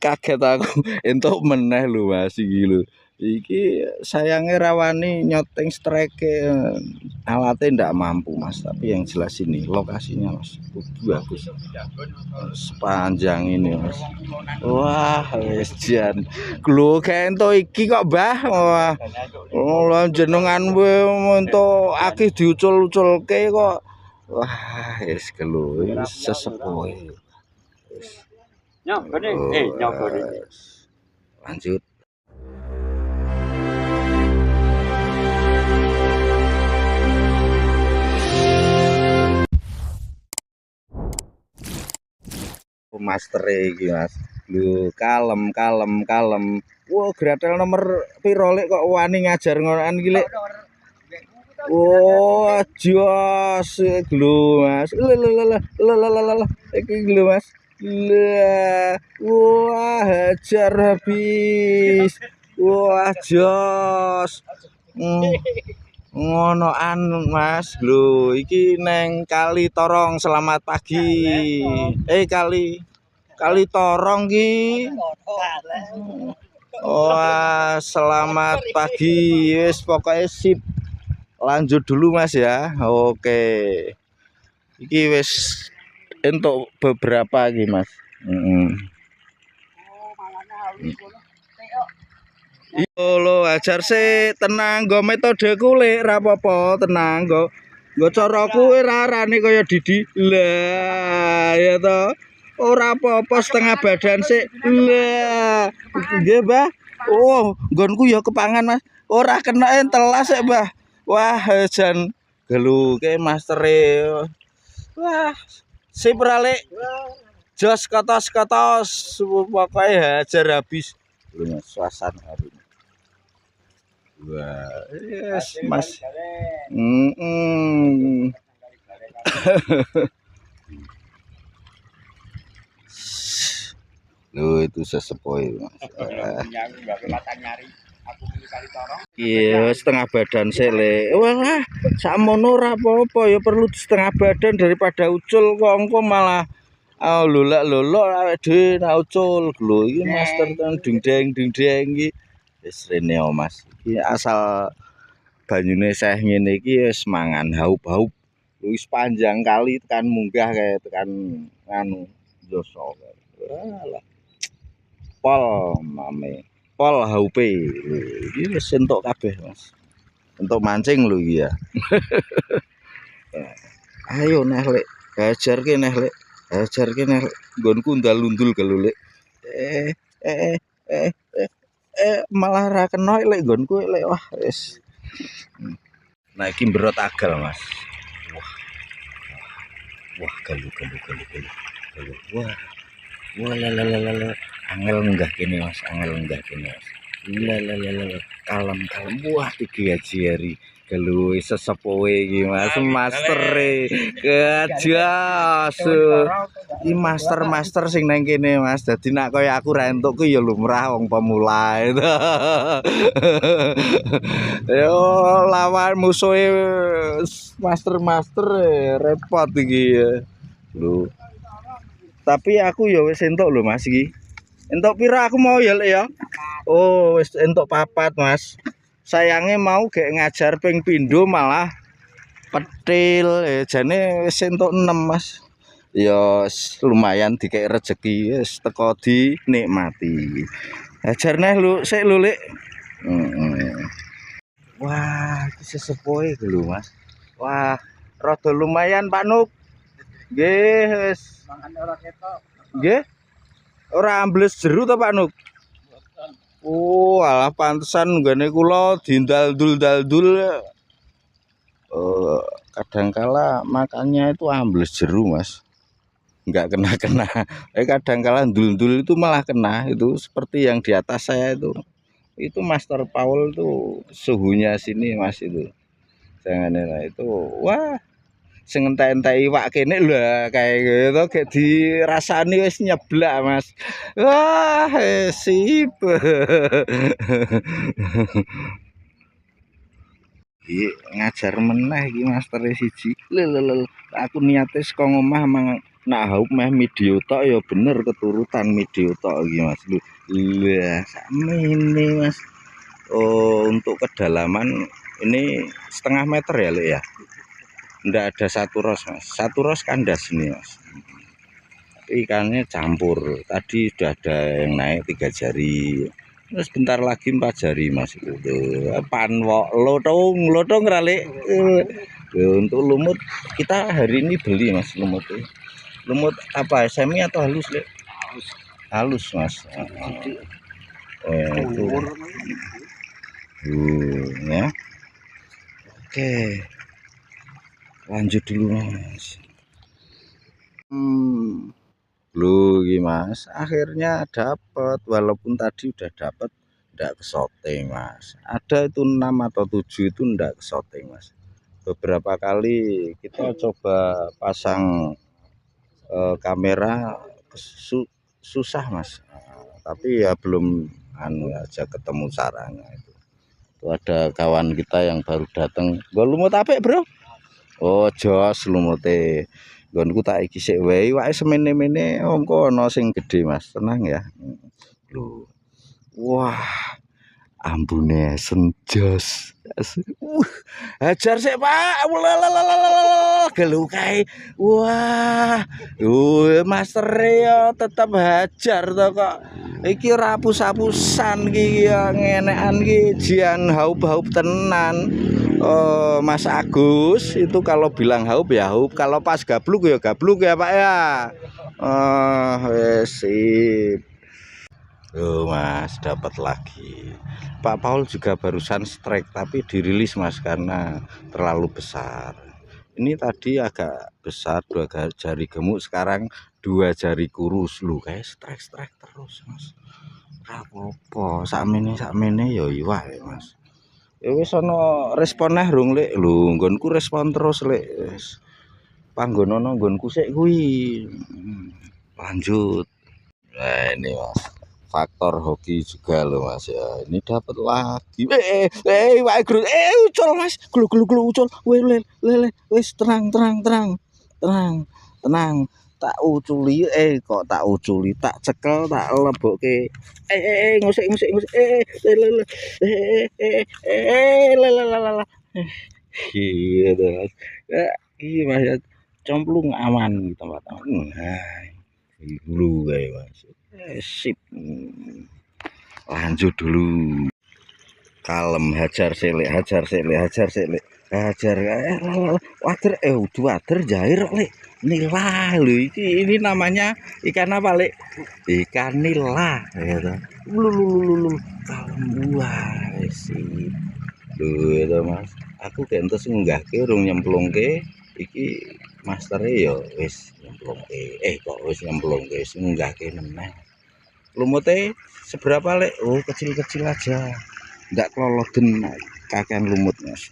kaget aku entuk meneh lho Mas iki lho. Iki sayangnya rawani nyoteng strike alatnya ndak mampu Mas, tapi yang jelas ini lokasinya Mas bagus sepanjang ini Mas. Wah wis jan lho kento iki kok Mbah. Wah oh jenengan untuk akeh diucul-uculke kok. Wah wis gelo sesepuh. Nyogone nyogone. Lanjut. Master iki Mas. Lho kalem. Wah, gratel nomor piro lek kok wani ngajar ngonoan iki lek. Oh, jos lho Mas. Lho. Iki lho Mas. Lah, wah hajar habis. Wah, jos. Ngonoan Mas lho iki neng Kali Torong. Selamat pagi. Kali Torong ki. Wah selamat pagi. Wis pokoknya sip. Lanjut dulu Mas ya. Oke. Iki wis untuk beberapa iki Mas. Yo lo ajar sih tenang go metode kulik ra apa-apa tenang go caraku ora arane kaya Didi. Lah ya to. Ora apa-apa setengah badan sik. Lah nggih Mbah. Oh nggonku ya kepangan Mas. Ora kena telas sik Mbah. Wah jan geluke mastere. Wah sip ra lek. Jos kotos-kotos pokoke hajar habis. Lho suasana hari ini. Wah, yes, Mas. Loh itu sesepuh Mas. Iya, setengah badan sele. Wah, sakmono ora apa-apa ya perlu setengah badan daripada ucul kok engko malah lolak awake dhewe nak ucul. Lho iki master kan dingdeng iki. Wis rene Mas. Iki asal banyune seh ngene iki wis mangan haup-haup. Wis panjang kali tekan munggah kae tekan nganu Joso. Walah. Pol mame. Pol haupe. Iki wis entuk kabeh Mas. Untuk mancing lho iki ya. Ayo neh lek hajarke neh lek. Hajarke neh nggonku ndal-undul gelo lek. Malah ra kena lek nggonku lek wah wis. Nah iki mberot agal Mas. Wah gelu. Wah la angel enggak kene Mas, La kalem. Wah iki ajari gelu sesepuhe iki Mas, mastere kejas. Iki master sing nang kene Mas. Dadi nek kaya aku ra entuk ku ya lumrah wong pemula itu. Yo lawan musuhe master repot iki ya. Lho. Tapi aku ya wis entuk lho Mas iki. Entuk pira aku mau ya Lek ya. Oh wis entuk 4 Mas. Sayange mau gek ngajar ping pindho malah petil jane wis entuk 6 Mas. Ya lumayan dikek rezeki wis teko dinikmati. Ajar neh lu sik lho Lek. Wah, iki sesepuhe lho Mas. Wah, rada lumayan Pak Nuk. Nggih wis mangane ora ketok. Nggih. Ora ambles jeru to Pak Nuk? Oh, alah pantesan nggone kula dindal-dul. Kadangkala makannya itu ambles jeru Mas. Enggak kena. Kadangkala ndul-ndul itu malah kena itu seperti yang di atas saya itu. Itu Master Paul tuh suhunya sini Mas itu. Jangan itu. Wah. Sing entek-entek iwak kene lho kayak gitu kayak dirasani wis nyeblak Mas. Wah, sip. Iki ngajar meneh iki master siji. Lho aku niate saka omah Nak haup meh video tok ya bener keturutan video tok iki Mas. Lah sakmene Mas. Oh, untuk kedalaman ini 0,5 meter ya, Lek ya. Nggak ada satu ros Mas. Satu ros kandas ini Mas. Ikannya campur. Tadi sudah ada yang naik 3 jari. Terus bentar lagi 4 jari Mas. Itu panwok lotong ralik. Untuk lumut kita hari ini beli Mas lumut. Lumut apa semi atau halus Lek? Halus Mas. Itu ya. Oke. Lanjut dulu Mas. Loh Mas, akhirnya dapat walaupun tadi udah dapat enggak kesoting Mas. Ada itu 6 atau 7 itu enggak kesoting Mas. Beberapa kali kita coba pasang kamera susah Mas. Tapi ya belum aja ketemu caranya itu. Ada kawan kita yang baru datang. Gak lumut apik, Bro? Oh, jos lumute. Nggonku tak iki sik wae, wae semene-mene engko ana sing gedhe Mas. Tenang ya. Lho. Wah, ambune senjos. Hajar sik, Pak. Gelu kae. Wah. Master ya tetep hajar to kok. Iki ora apus-apusan iki ya ngenekan iki jian haup-haup tenan. Mas Agus itu kalau bilang haup ya haup, kalau pas gabluk ya Pak ya. Sip. Mas dapat lagi. Pak Paul juga barusan strike tapi dirilis Mas karena terlalu besar. Ini tadi agak besar 2 jari gemuk, sekarang 2 jari kurus. Lu kayak strike terus Mas. Apa-apa, sakmene ya iwak ya Mas. Ya wis ana responnya rung Lek. Lho nggonku respon terus Lek. Wis. Panggonono nggonku sik kuwi. Lanjut. Nah ini Mas. Faktor hoki juga loh Mas ya. Ini dapat lagi. Ucul Mas. Glu ucul. Wis tenang. Tak uculi kok tak uculi, tak cekel, tak lebokke. Ngusik. Gitu Mas. Iya Mas ya. Cemplung aman tempat aman. Nah, dulu kayak Mas. Sip. Lanjut dulu. Kalem, hajar selek. Wader wader jair Lek. Nila lho ini namanya ikan apa Lek? Ikan nila gitu. Lulu kalem wae sip. Lho itu Mas. Aku kentos ngunggahke urung nyemplungke iki master ya wis nyemplungke. Kok wis nyemplungke wis ngunggahke meneh. Lumutnya seberapa Lek? Oh kecil-kecil aja, enggak keloloden kakean lumut Mas.